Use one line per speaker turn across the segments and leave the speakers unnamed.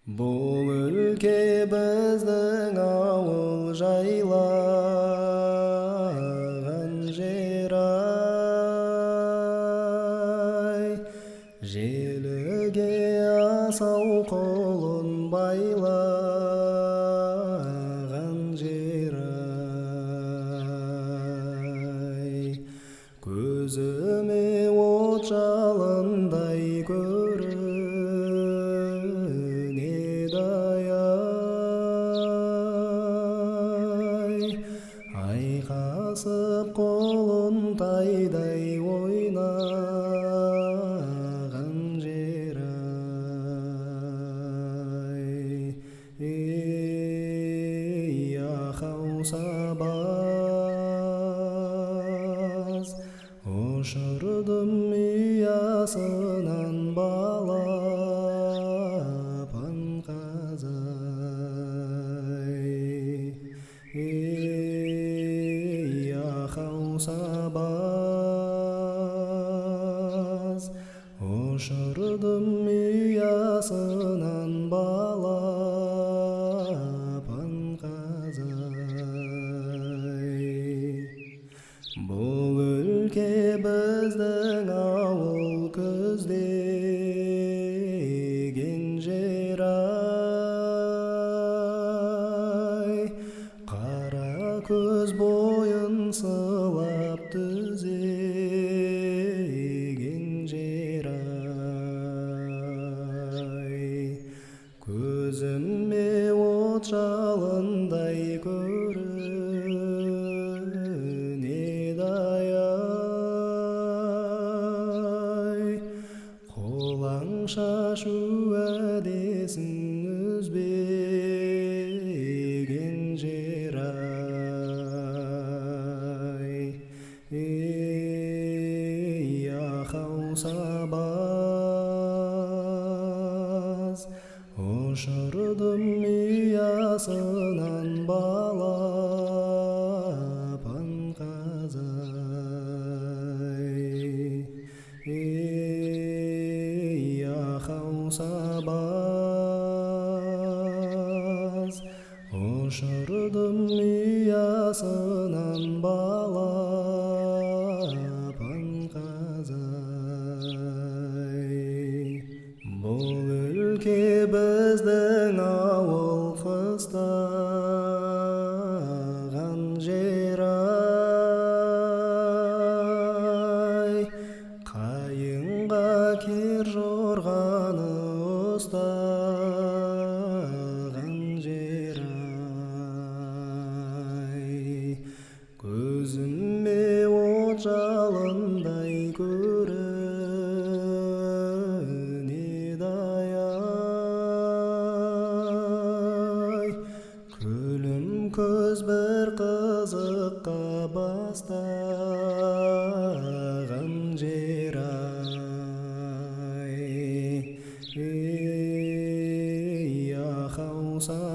Бұл өлке біздің ауыл жайлаған жер-ай, желіге асау құлын байлаған жер-ай, көзіме от жалындай көрінеді ай, айқасып қолын тайдай ойнаған жер-ай, ей ахау сабаз, ұшырдым ұясынан балапан қазай, ей ахау сабаз, ұшырдым ұясынан балапан қазай. Бұл өлке біздің ауыл көздеген жер-ай, қара көз бойын сылап түзеген жер-ай, көзіме от жалындай көрінеді ай, қолаң шашу әдесін үзбеген жер-ай, ей ахау сабаз, ұшырдым ұясынан балапан қазай, ей ахау сабаз, ұшырдым ұясынан балапан қазай. Бұл өлке біздің ауыл қыстаған жер-ай, қайыңға кер жорғаны ұстаған жер-ай, көзіме от жалындай көрінеді ай, күлім көз бір қызыққа бастаған жер-ай, ей ахау сабаз,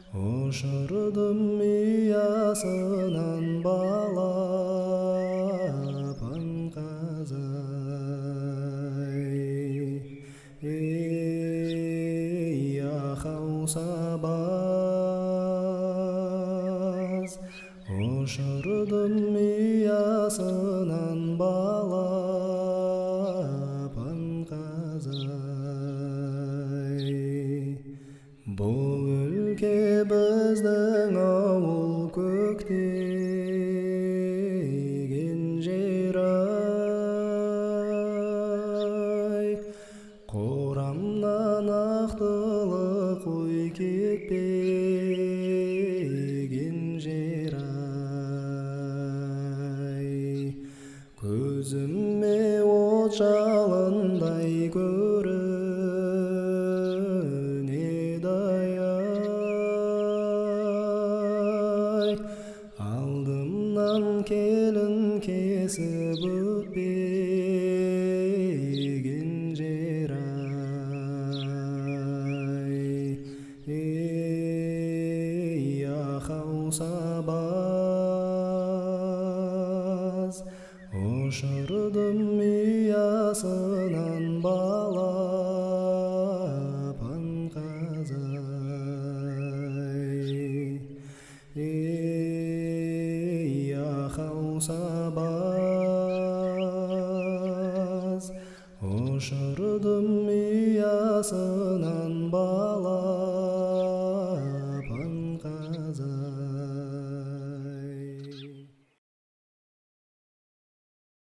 ұшырдым ұясынан балапан қазай, ей ахау сабаз, ұшырдым ұясынан балапан қазай. Бұл өлке біздің ауыл көктеген жер-ай, қорамнан ақтылы қой кетпеген жер-ай, көзіме от жалындай көрінеді ай, алдымнан келін кесіп өтпеген жер-ай, ей ахау сабаз, Ошырдым ұясынан балапан қазай. Ей ақау-сабаз, ошырдым ұясынан